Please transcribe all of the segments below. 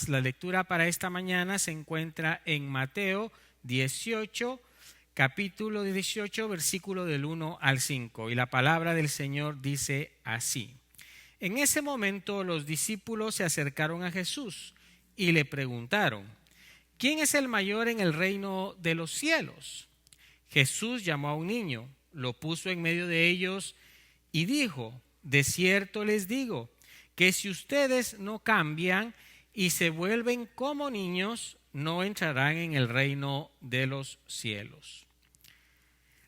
más. La lectura para esta mañana se encuentra en Mateo 18, capítulo 18, versículo del 1 al 5. Y la palabra del Señor dice así. En ese momento los discípulos se acercaron a Jesús y le preguntaron: ¿quién es el mayor en el reino de los cielos? Jesús llamó a un niño, lo puso en medio de ellos y dijo: de cierto les digo que si ustedes no cambian y se vuelven como niños, no entrarán en el reino de los cielos.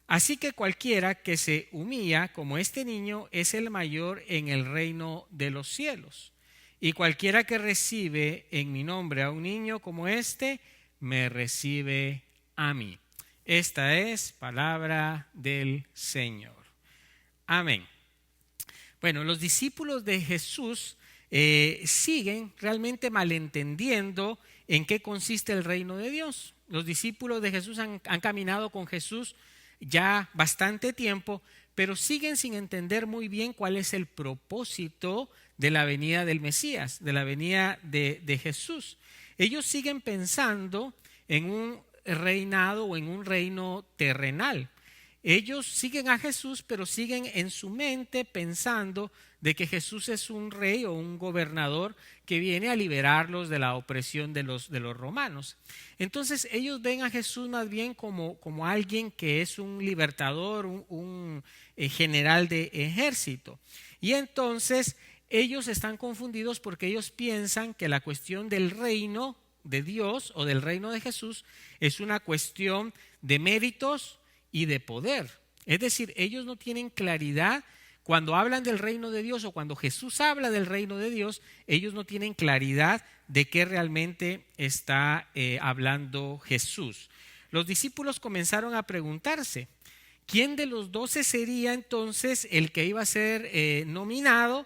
Así que cualquiera que se humilla como este niño es el mayor en el reino de los cielos. Y cualquiera que recibe en mi nombre a un niño como este, me recibe a mí. Esta es palabra del Señor. Amén. Bueno, los discípulos de Jesús siguen realmente malentendiendo en qué consiste el reino de Dios. Los discípulos de Jesús han caminado con Jesús ya bastante tiempo, pero siguen sin entender muy bien cuál es el propósito de la venida del Mesías, de la venida de Jesús. Ellos siguen pensando en un reinado o en un reino terrenal. Ellos siguen a Jesús, pero siguen en su mente pensando de que Jesús es un rey o un gobernador que viene a liberarlos de la opresión de los romanos. Entonces ellos ven a Jesús más bien como alguien que es un libertador, un general de ejército. Y entonces ellos están confundidos porque ellos piensan que la cuestión del reino de Dios o del reino de Jesús es una cuestión de méritos y de poder. Es decir, ellos no tienen claridad cuando hablan del reino de Dios o cuando Jesús habla del reino de Dios, ellos no tienen claridad de qué realmente está hablando Jesús. Los discípulos comenzaron a preguntarse, ¿quién de los 12 sería entonces el que iba a ser nominado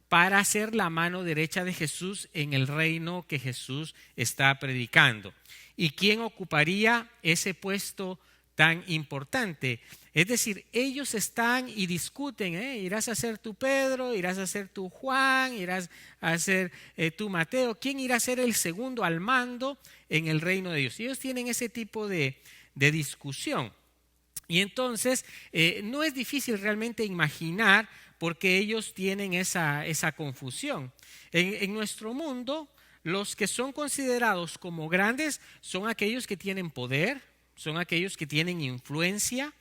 para ser la mano derecha de Jesús en el reino que Jesús está predicando? ¿Y quién ocuparía ese puesto tan importante? Es decir, ellos están y discuten, irás a ser tú Pedro, irás a ser tú Juan, irás a ser tú Mateo, ¿quién irá a ser el segundo al mando en el reino de Dios? Y ellos tienen ese tipo de discusión. Y entonces no es difícil realmente imaginar por qué ellos tienen esa confusión. En nuestro mundo, los que son considerados como grandes son aquellos que tienen poder, son aquellos que tienen influencia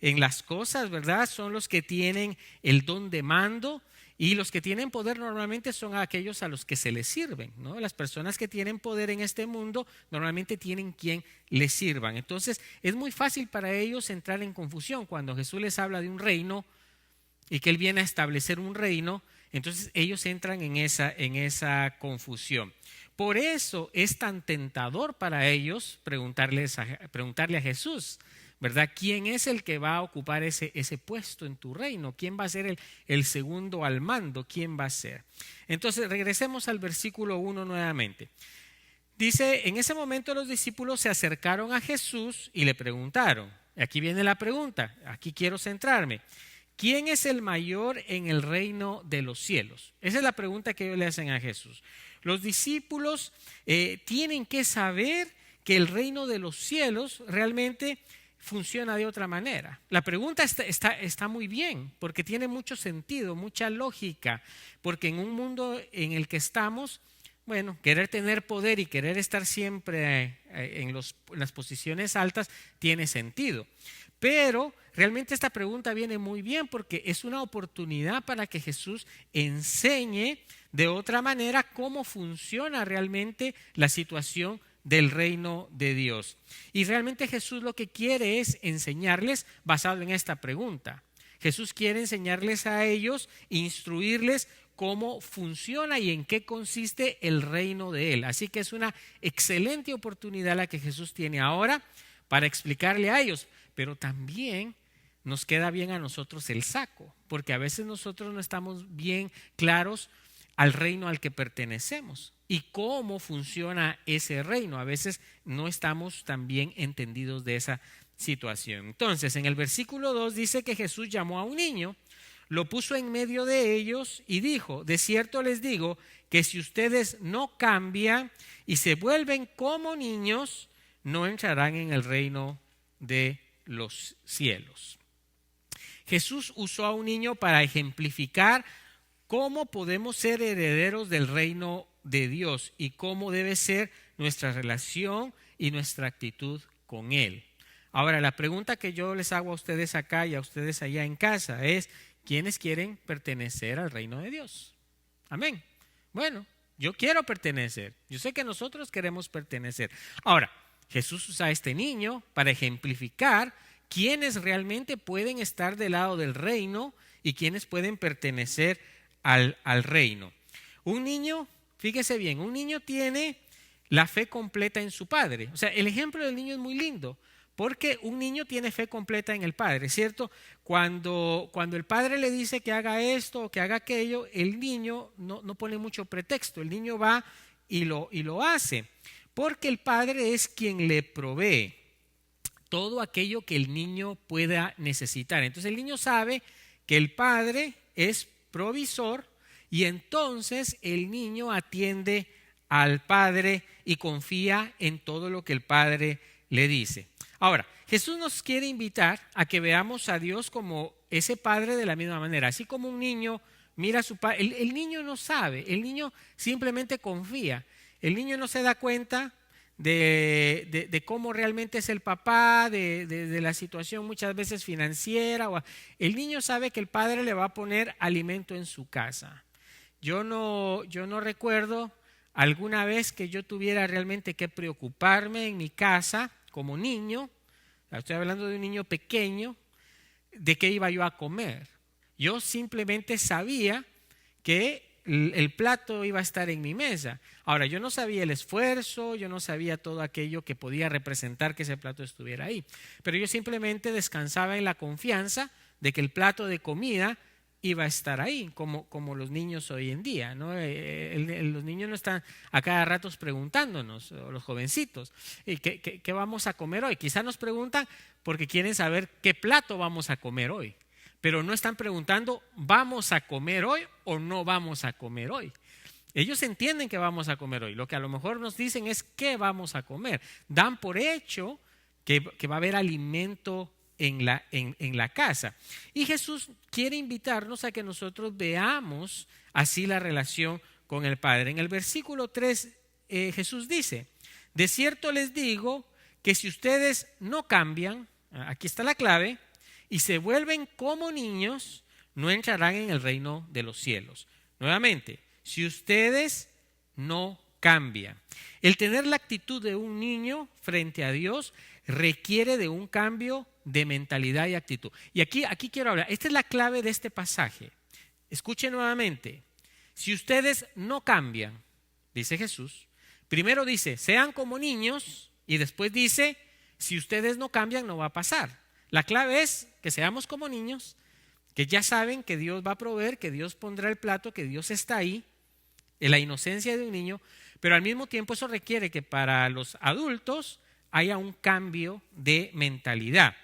en las cosas, ¿verdad? Son los que tienen el don de mando, y los que tienen poder normalmente son aquellos a los que se les sirven, ¿no? Las personas que tienen poder en este mundo normalmente tienen quien les sirvan. Entonces es muy fácil para ellos entrar en confusión cuando Jesús les habla de un reino y que Él viene a establecer un reino. Entonces ellos entran en esa confusión. Por eso es tan tentador para ellos preguntarle a Jesús, ¿verdad? ¿Quién es el que va a ocupar ese puesto en tu reino? ¿Quién va a ser el segundo al mando? ¿Quién va a ser? Entonces regresemos al versículo 1 nuevamente. Dice, en ese momento los discípulos se acercaron a Jesús y le preguntaron. Aquí viene la pregunta, aquí quiero centrarme. ¿Quién es el mayor en el reino de los cielos? Esa es la pregunta que ellos le hacen a Jesús. Los discípulos tienen que saber que el reino de los cielos realmente funciona de otra manera. La pregunta está muy bien porque tiene mucho sentido, mucha lógica, porque en un mundo en el que estamos, bueno, querer tener poder y querer estar siempre en las posiciones altas tiene sentido. Pero realmente esta pregunta viene muy bien porque es una oportunidad para que Jesús enseñe de otra manera cómo funciona realmente la situación del reino de Dios. Y realmente Jesús lo que quiere es enseñarles basado en esta pregunta. Jesús quiere enseñarles a ellos, instruirles cómo funciona y en qué consiste el reino de Él. Así que es una excelente oportunidad la que Jesús tiene ahora para explicarle a ellos, pero también nos queda bien a nosotros el saco, porque a veces nosotros no estamos bien claros al reino al que pertenecemos y cómo funciona ese reino. A veces no estamos tan bien entendidos de esa situación. Entonces, en el versículo 2 dice que Jesús llamó a un niño, lo puso en medio de ellos y dijo: de cierto les digo que si ustedes no cambian y se vuelven como niños, no entrarán en el reino de los cielos. Jesús usó a un niño para ejemplificar cómo podemos ser herederos del reino de Dios y cómo debe ser nuestra relación y nuestra actitud con Él. Ahora, la pregunta que yo les hago a ustedes acá y a ustedes allá en casa es: ¿quiénes quieren pertenecer al reino de Dios? Amén. Bueno, yo quiero pertenecer. Yo sé que nosotros queremos pertenecer. Ahora, Jesús usa a este niño para ejemplificar quiénes realmente pueden estar del lado del reino y quiénes pueden pertenecer al reino. Un niño, fíjese bien, un niño tiene la fe completa en su padre. O sea, el ejemplo del niño es muy lindo, porque un niño tiene fe completa en el padre, ¿cierto? Cuando el padre le dice que haga esto o que haga aquello, el niño no pone mucho pretexto. El niño va y lo hace, porque el padre es quien le provee todo aquello que el niño pueda necesitar. Entonces el niño sabe que el padre es provisor y entonces el niño atiende al padre y confía en todo lo que el padre le dice. Ahora, Jesús nos quiere invitar a que veamos a Dios como ese padre de la misma manera. Así como un niño mira a su padre, el niño no sabe, el niño simplemente confía. El niño no se da cuenta de cómo realmente es el papá, de la situación muchas veces financiera. El niño sabe que el padre le va a poner alimento en su casa. Yo no recuerdo alguna vez que yo tuviera realmente que preocuparme en mi casa como niño, estoy hablando de un niño pequeño, de qué iba yo a comer. Yo simplemente sabía que el plato iba a estar en mi mesa. Ahora, yo no sabía el esfuerzo, yo no sabía todo aquello que podía representar que ese plato estuviera ahí, pero yo simplemente descansaba en la confianza de que el plato de comida iba a estar ahí, como los niños hoy en día, ¿no? Los niños no están a cada rato preguntándonos, o los jovencitos, ¿qué vamos a comer hoy? Quizás nos preguntan porque quieren saber qué plato vamos a comer hoy, pero no están preguntando ¿vamos a comer hoy o no vamos a comer hoy? Ellos entienden que vamos a comer hoy. Lo que a lo mejor nos dicen es ¿qué vamos a comer? Dan por hecho que va a haber alimento en la casa. Y Jesús quiere invitarnos a que nosotros veamos así la relación con el Padre. En el versículo 3 Jesús dice: de cierto les digo que si ustedes no cambian, aquí está la clave, y se vuelven como niños, no entrarán en el reino de los cielos. Nuevamente, si ustedes no cambian. El tener la actitud de un niño frente a Dios requiere de un cambio de mentalidad y actitud. Y aquí quiero hablar, esta es la clave de este pasaje. Escuchen nuevamente: si ustedes no cambian, dice Jesús, primero dice sean como niños y después dice si ustedes no cambian no va a pasar. La clave es que seamos como niños, que ya saben que Dios va a proveer, que Dios pondrá el plato, que Dios está ahí, en la inocencia de un niño, pero al mismo tiempo eso requiere que para los adultos haya un cambio de mentalidad.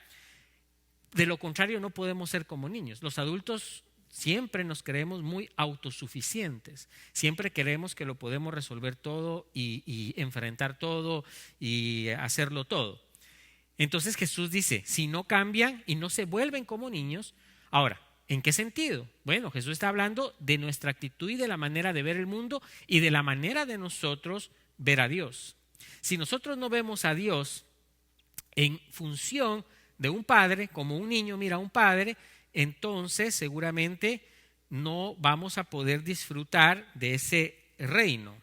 De lo contrario no podemos ser como niños. Los adultos siempre nos creemos muy autosuficientes, siempre creemos que lo podemos resolver todo y enfrentar todo y hacerlo todo. Entonces Jesús dice, si no cambian y no se vuelven como niños. Ahora, ¿en qué sentido? Bueno, Jesús está hablando de nuestra actitud y de la manera de ver el mundo y de la manera de nosotros ver a Dios. Si nosotros no vemos a Dios en función de un padre, como un niño mira a un padre, entonces seguramente no vamos a poder disfrutar de ese reino.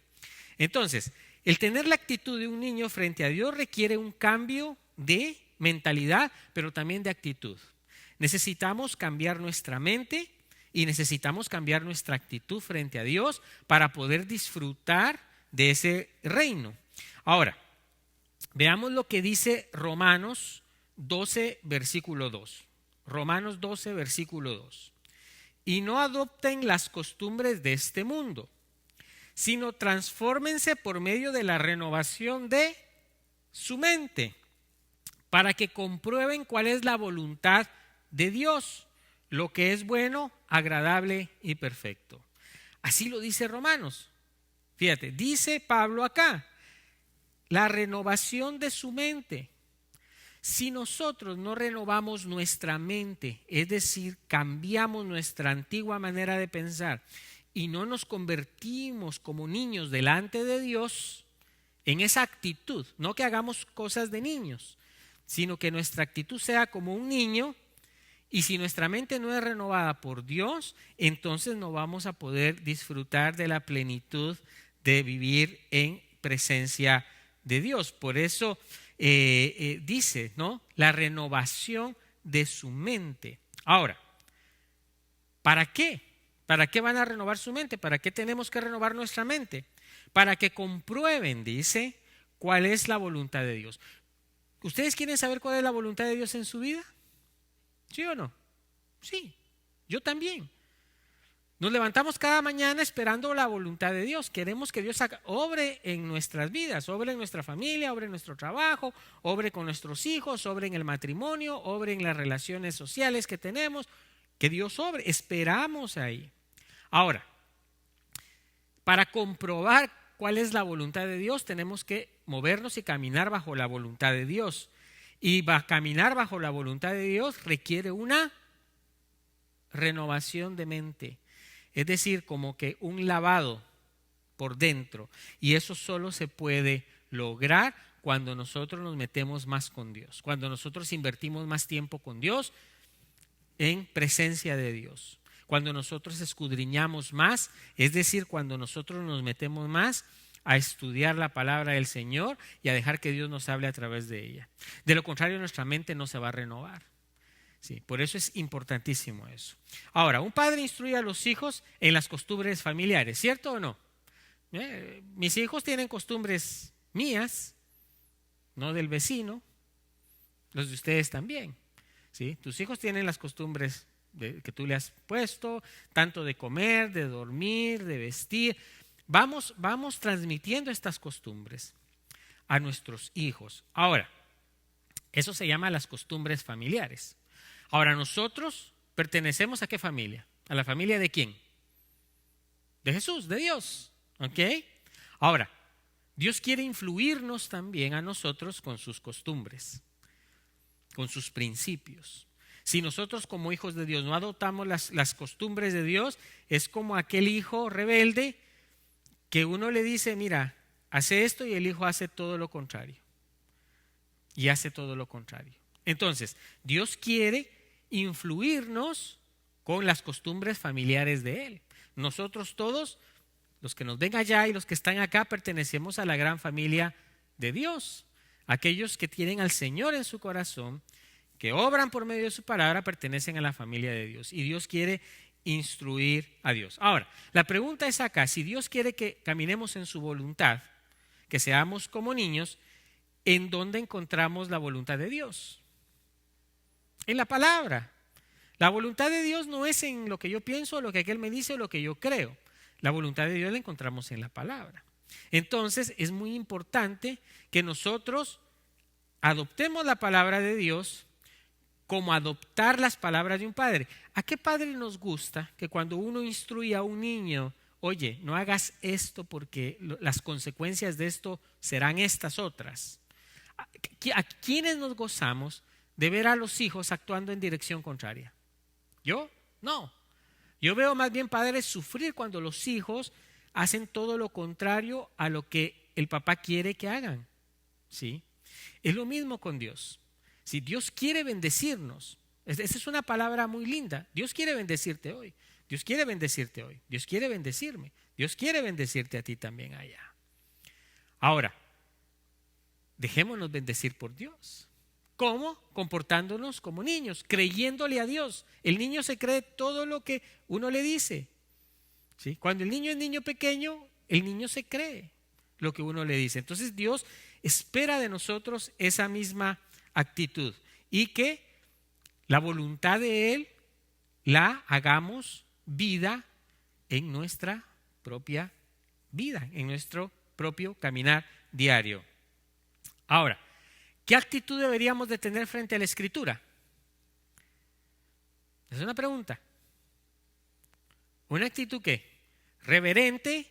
Entonces, el tener la actitud de un niño frente a Dios requiere un cambio de mentalidad, pero también de actitud. Necesitamos cambiar nuestra mente y necesitamos cambiar nuestra actitud frente a Dios para poder disfrutar de ese reino. Ahora, veamos lo que dice Romanos 12, versículo 2. Romanos 12, versículo 2. Y no adopten las costumbres de este mundo, sino transfórmense por medio de la renovación de su mente, para que comprueben cuál es la voluntad de Dios, lo que es bueno, agradable y perfecto. Así lo dice Romanos. Fíjate, dice Pablo acá, la renovación de su mente. Si nosotros no renovamos nuestra mente, es decir, cambiamos nuestra antigua manera de pensar y no nos convertimos como niños delante de Dios en esa actitud, no que hagamos cosas de niños, sino que nuestra actitud sea como un niño. Y si nuestra mente no es renovada por Dios, entonces no vamos a poder disfrutar de la plenitud de vivir en presencia de Dios. Por eso dice, ¿no? La renovación de su mente. Ahora, ¿para qué? ¿Para qué van a renovar su mente? ¿Para qué tenemos que renovar nuestra mente? Para que comprueben, dice, cuál es la voluntad de Dios. ¿Ustedes quieren saber cuál es la voluntad de Dios en su vida? ¿Sí o no? Sí, yo también. Nos levantamos cada mañana esperando la voluntad de Dios. Queremos que Dios obre en nuestras vidas, obre en nuestra familia, obre en nuestro trabajo, obre con nuestros hijos, obre en el matrimonio, obre en las relaciones sociales que tenemos. Que Dios obre, esperamos ahí. Ahora, para comprobar cuál es la voluntad de Dios, tenemos que movernos y caminar bajo la voluntad de Dios. Y caminar bajo la voluntad de Dios requiere una renovación de mente. Es decir, como que un lavado por dentro. Y eso solo se puede lograr cuando nosotros nos metemos más con Dios. Cuando nosotros invertimos más tiempo con Dios en presencia de Dios. Cuando nosotros escudriñamos más, es decir, cuando nosotros nos metemos más a estudiar la palabra del Señor y a dejar que Dios nos hable a través de ella. De lo contrario, nuestra mente no se va a renovar. Sí, por eso es importantísimo eso. Ahora, un padre instruye a los hijos en las costumbres familiares, ¿cierto o no? Mis hijos tienen costumbres mías, no del vecino, los de ustedes también. ¿Sí? Tus hijos tienen las costumbres que tú le has puesto, tanto de comer, de dormir, de vestir. Vamos transmitiendo estas costumbres a nuestros hijos. Ahora, eso se llama las costumbres familiares. Ahora, nosotros pertenecemos ¿a qué familia? ¿A la familia de quién? De Jesús, de Dios. ¿Ok? Ahora, Dios quiere influirnos también a nosotros con sus costumbres, con sus principios. Si nosotros como hijos de Dios no adoptamos las costumbres de Dios, es como aquel hijo rebelde que uno le dice, mira, hace esto y el hijo hace todo lo contrario. Y hace todo lo contrario. Entonces, Dios quiere influirnos con las costumbres familiares de Él. Nosotros todos, los que nos ven allá y los que están acá, pertenecemos a la gran familia de Dios. Aquellos que tienen al Señor en su corazón, que obran por medio de su palabra, pertenecen a la familia de Dios. Y Dios quiere instruir a Dios. Ahora, la pregunta es acá, si Dios quiere que caminemos en su voluntad, que seamos como niños, ¿en dónde encontramos la voluntad de Dios? En la palabra. La voluntad de Dios no es en lo que yo pienso, lo que aquel me dice o lo que yo creo. La voluntad de Dios la encontramos en la palabra. Entonces es muy importante que nosotros adoptemos la palabra de Dios como adoptar las palabras de un padre. ¿A qué padre nos gusta que cuando uno instruye a un niño, oye, no hagas esto porque las consecuencias de esto serán estas otras? ¿A quiénes nos gozamos de ver a los hijos actuando en dirección contraria? ¿Yo? No. Yo veo más bien padres sufrir cuando los hijos hacen todo lo contrario a lo que el papá quiere que hagan. ¿Sí? Es lo mismo con Dios. Si Dios quiere bendecirnos, esa es una palabra muy linda. Dios quiere bendecirte hoy. Dios quiere bendecirte hoy. Dios quiere bendecirme. Dios quiere bendecirte a ti también allá. Ahora, dejémonos bendecir por Dios. ¿Cómo? Comportándonos como niños, creyéndole a Dios. El niño se cree todo lo que uno le dice. ¿Sí? Cuando el niño es niño pequeño, el niño se cree lo que uno le dice. Entonces Dios espera de nosotros esa misma actitud y que la voluntad de Él la hagamos vida en nuestra propia vida, en nuestro propio caminar diario. Ahora, ¿qué actitud deberíamos de tener frente a la Escritura? Es una pregunta. ¿Una actitud qué? Reverente,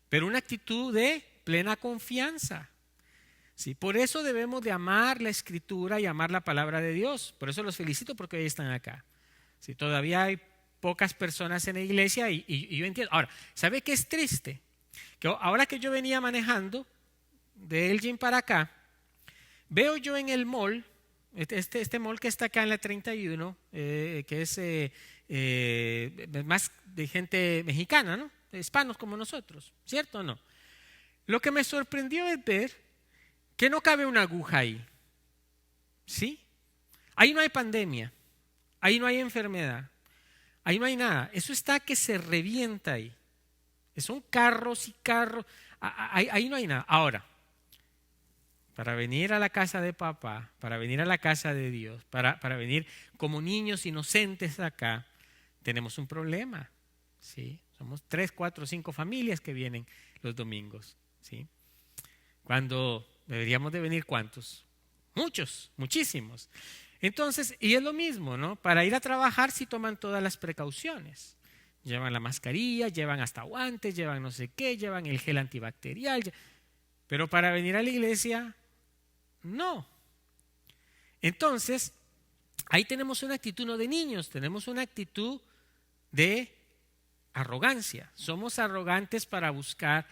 pero una actitud de plena confianza. Sí, por eso debemos de amar la Escritura y amar la palabra de Dios. Por eso los felicito porque hoy están acá. Sí, todavía hay pocas personas en la iglesia y yo entiendo. Ahora, ¿sabe qué es triste? Que ahora que yo venía manejando de Elgin para acá, veo yo en el mall, este mall que está acá en la 31, que es más de gente mexicana, ¿no? Hispanos como nosotros, ¿cierto o no? Lo que me sorprendió es ver que no cabe una aguja ahí. ¿Sí? Ahí no hay pandemia, ahí no hay enfermedad, ahí no hay nada. Eso está que se revienta ahí. Son carros y carros, ahí no hay nada. Ahora, para venir a la casa de papá, para venir a la casa de Dios, para venir como niños inocentes acá, tenemos un problema. ¿Sí? Somos 3, 4, 5 familias que vienen los domingos. ¿Sí? Cuando deberíamos de venir, ¿cuántos? Muchos, muchísimos. Entonces, y es lo mismo, ¿no? Para ir a trabajar sí toman todas las precauciones. Llevan la mascarilla, llevan hasta guantes, llevan no sé qué, llevan el gel antibacterial. Pero para venir a la iglesia, no. Entonces, ahí tenemos una actitud no de niños, tenemos una actitud de arrogancia. Somos arrogantes para buscar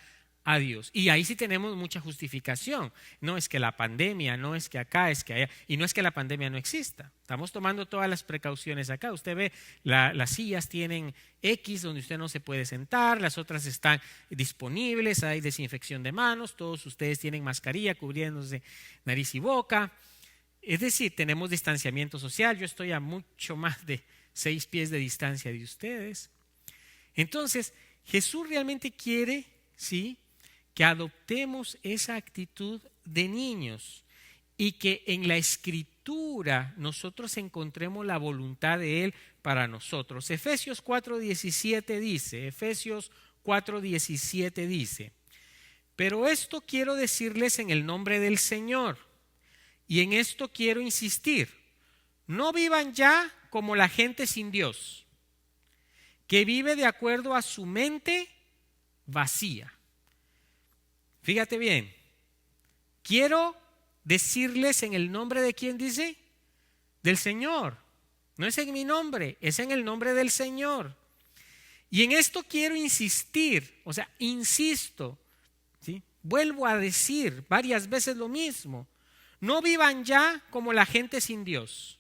a Dios. Y ahí sí tenemos mucha justificación. No es que la pandemia, no es que acá, es que allá. Y no es que la pandemia no exista. Estamos tomando todas las precauciones acá. Usted ve, las sillas tienen X donde usted no se puede sentar, las otras están disponibles, hay desinfección de manos, todos ustedes tienen mascarilla cubriéndose nariz y boca. Es decir, tenemos distanciamiento social. Yo estoy a mucho más de 6 pies de distancia de ustedes. Entonces, Jesús realmente quiere, ¿sí?, que adoptemos esa actitud de niños y que en la Escritura nosotros encontremos la voluntad de Él para nosotros. Efesios 4:17 dice, pero esto quiero decirles en el nombre del Señor y en esto quiero insistir, no vivan ya como la gente sin Dios, que vive de acuerdo a su mente vacía. Fíjate bien, quiero decirles en el nombre de quién dice, del Señor. No es en mi nombre, es en el nombre del Señor. Y en esto quiero insistir, o sea, insisto, ¿sí? Vuelvo a decir varias veces lo mismo. No vivan ya como la gente sin Dios.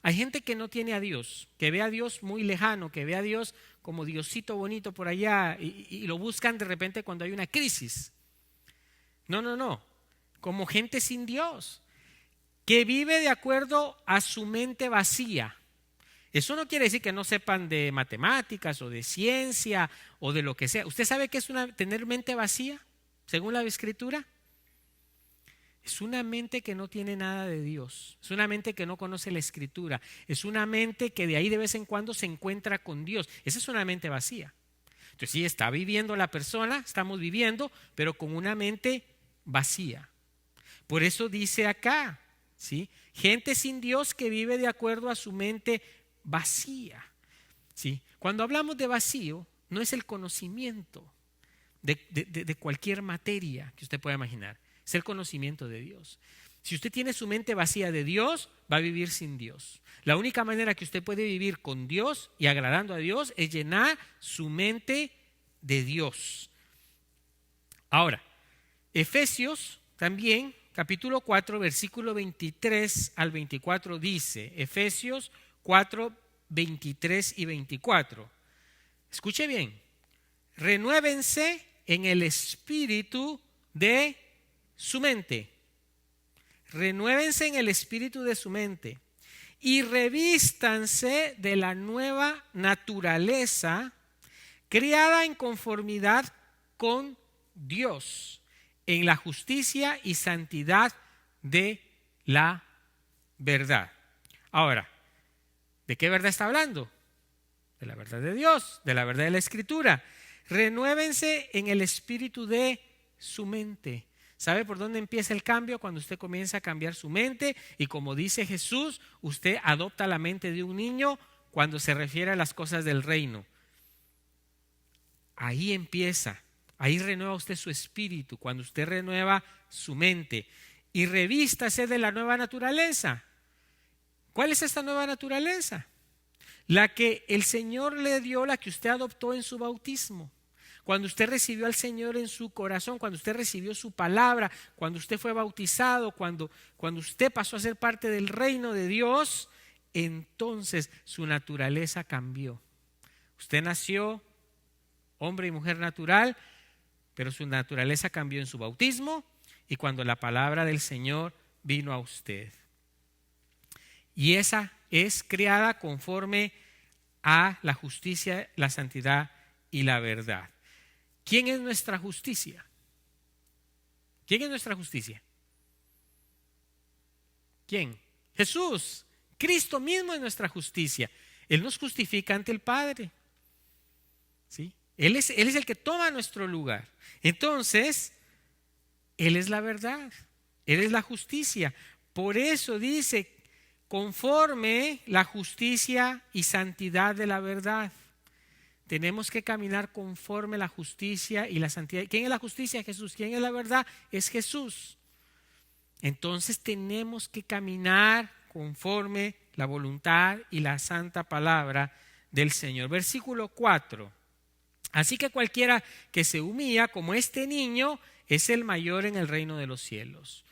Hay gente que no tiene a Dios, que ve a Dios muy lejano, que ve a Dios como Diosito bonito por allá y lo buscan de repente cuando hay una crisis. No, como gente sin Dios, que vive de acuerdo a su mente vacía. Eso no quiere decir que no sepan de matemáticas o de ciencia o de lo que sea. ¿Usted sabe qué es tener mente vacía, según la Escritura? Es una mente que no tiene nada de Dios, es una mente que no conoce la Escritura, es una mente que de ahí de vez en cuando se encuentra con Dios. Esa es una mente vacía. Entonces sí, está viviendo la persona, estamos viviendo, pero con una mente vacía. Por eso dice acá, ¿sí? Gente sin Dios que vive de acuerdo a su mente vacía. ¿Sí? Cuando hablamos de vacío, no es el conocimiento de cualquier materia que usted pueda imaginar, es el conocimiento de Dios. Si usted tiene su mente vacía de Dios, va a vivir sin Dios. La única manera que usted puede vivir con Dios y agradando a Dios es llenar su mente de Dios. Ahora, Efesios también, capítulo 4, versículo 23 al 24 dice, Efesios 4, 23 y 24. Escuche bien, renuévense en el espíritu de su mente. Renuévense en el espíritu de su mente y revístanse de la nueva naturaleza creada en conformidad con Dios, en la justicia y santidad de la verdad. Ahora, ¿de qué verdad está hablando? De la verdad de Dios, de la verdad de la Escritura. Renuévense en el espíritu de su mente. ¿Sabe por dónde empieza el cambio? Cuando usted comienza a cambiar su mente y como dice Jesús, usted adopta la mente de un niño cuando se refiere a las cosas del reino. Ahí empieza, ahí renueva usted su espíritu, cuando usted renueva su mente y revístase de la nueva naturaleza. ¿Cuál es esta nueva naturaleza? La que el Señor le dio, la que usted adoptó en su bautismo. Cuando usted recibió al Señor en su corazón, cuando usted recibió su palabra, cuando usted fue bautizado, cuando usted pasó a ser parte del reino de Dios, entonces su naturaleza cambió. Usted nació hombre y mujer natural, pero su naturaleza cambió en su bautismo y cuando la palabra del Señor vino a usted. Y esa es creada conforme a la justicia, la santidad y la verdad. ¿Quién es nuestra justicia? ¿Quién es nuestra justicia? ¿Quién? Jesús. Cristo mismo es nuestra justicia. Él nos justifica ante el Padre. ¿Sí? Él es el que toma nuestro lugar. Entonces, Él es la verdad. Él es la justicia. Por eso dice, conforme la justicia y santidad de la verdad. Tenemos que caminar conforme la justicia y la santidad. ¿Quién es la justicia? Jesús. ¿Quién es la verdad? Es Jesús. Entonces tenemos que caminar conforme la voluntad y la santa palabra del Señor. Versículo 4. Así que cualquiera que se humilla como este niño es el mayor en el reino de los cielos.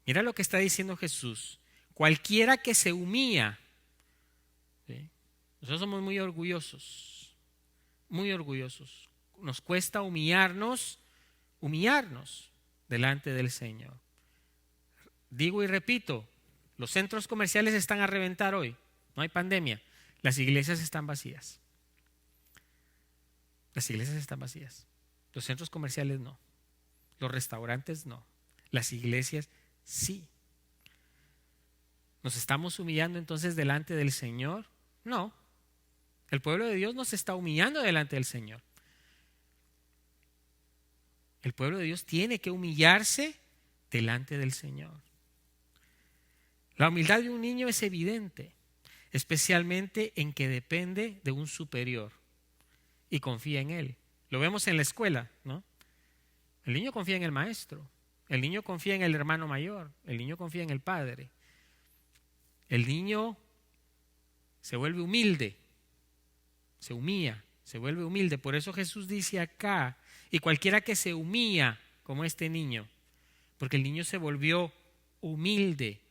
Mira lo que está diciendo Jesús. Cualquiera que se humilla. ¿Sí? Nosotros somos muy orgullosos. Muy orgullosos. Nos cuesta humillarnos delante del Señor. Digo y repito, los centros comerciales están a reventar hoy. No hay pandemia. Las iglesias están vacías. Las iglesias están vacías. Los centros comerciales no. Los restaurantes no. Las iglesias sí. ¿Nos estamos humillando entonces delante del Señor? No. El pueblo de Dios no se está humillando delante del Señor. El pueblo de Dios tiene que humillarse delante del Señor. La humildad de un niño es evidente, especialmente en que depende de un superior y confía en él. Lo vemos en la escuela, ¿no? El niño confía en el maestro, el niño confía en el hermano mayor, el niño confía en el padre. El niño se vuelve humilde. Se humilla, se vuelve humilde. Por eso Jesús dice acá, y cualquiera que se humilla como este niño, porque el niño se volvió humilde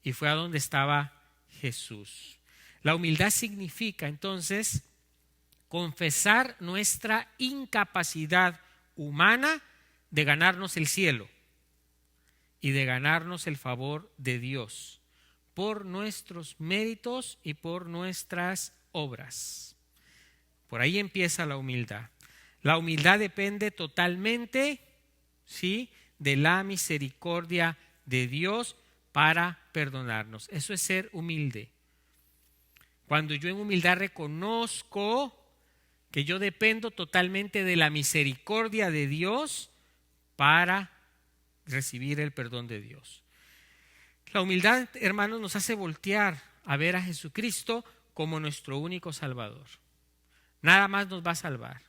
y fue a donde estaba Jesús. La humildad significa entonces confesar nuestra incapacidad humana de ganarnos el cielo y de ganarnos el favor de Dios por nuestros méritos y por nuestras obras. Por ahí empieza la humildad. La humildad depende totalmente, ¿sí?, de la misericordia de Dios para perdonarnos. Eso es ser humilde. Cuando yo en humildad reconozco que yo dependo totalmente de la misericordia de Dios para recibir el perdón de Dios. La humildad, hermanos, nos hace voltear a ver a Jesucristo como nuestro único Salvador. Nada más nos va a salvar.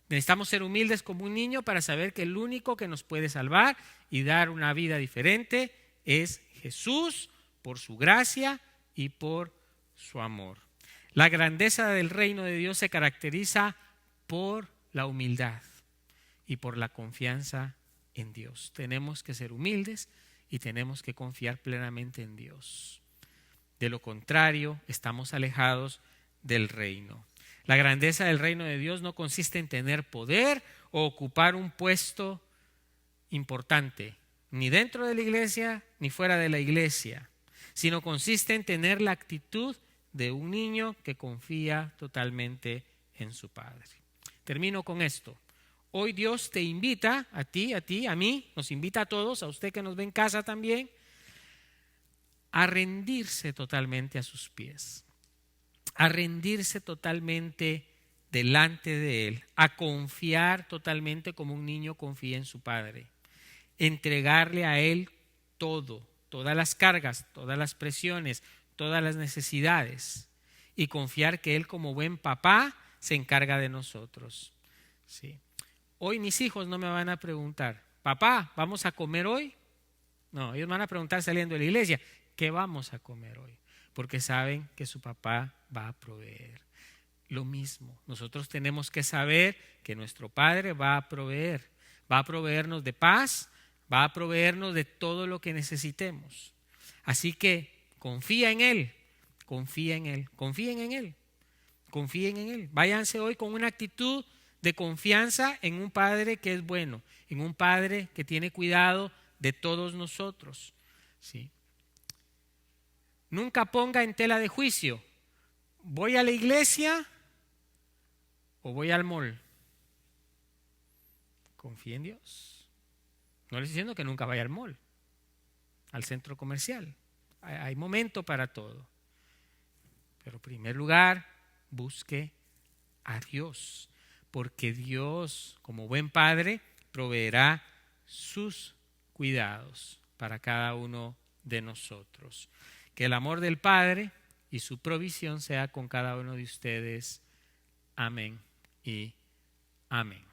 Necesitamos ser humildes como un niño para saber que el único que nos puede salvar y dar una vida diferente es Jesús, por su gracia y por su amor. La grandeza del reino de Dios se caracteriza por la humildad y por la confianza en Dios. Tenemos que ser humildes y tenemos que confiar plenamente en Dios. De lo contrario, estamos alejados del reino. La grandeza del reino de Dios no consiste en tener poder o ocupar un puesto importante, ni dentro de la iglesia ni fuera de la iglesia, sino consiste en tener la actitud de un niño que confía totalmente en su Padre. Termino con esto. Hoy Dios te invita, a ti, a mí, nos invita a todos, a usted que nos ve en casa también, a rendirse totalmente a sus pies, a rendirse totalmente delante de Él, a confiar totalmente como un niño confía en su Padre, entregarle a Él todo, todas las cargas, todas las presiones, todas las necesidades y confiar que Él como buen papá se encarga de nosotros. Sí. Hoy mis hijos no me van a preguntar, papá, ¿vamos a comer hoy? No, ellos van a preguntar saliendo de la iglesia, ¿qué vamos a comer hoy? Porque saben que su papá va a proveer. Lo mismo, nosotros tenemos que saber que nuestro Padre va a proveernos de paz, va a proveernos de todo lo que necesitemos. Así que confía en Él, confíen en Él, confíen en Él, confíen en Él. Váyanse hoy con una actitud de confianza en un Padre que es bueno, en un Padre que tiene cuidado de todos nosotros. ¿Sí? Nunca ponga en tela de juicio, ¿voy a la iglesia o voy al mall? Confíe en Dios. No le estoy diciendo que nunca vaya al mall, al centro comercial. Hay momento para todo. Pero en primer lugar, busque a Dios, porque Dios, como buen Padre, proveerá sus cuidados para cada uno de nosotros. Que el amor del Padre y su provisión sea con cada uno de ustedes. Amén y amén.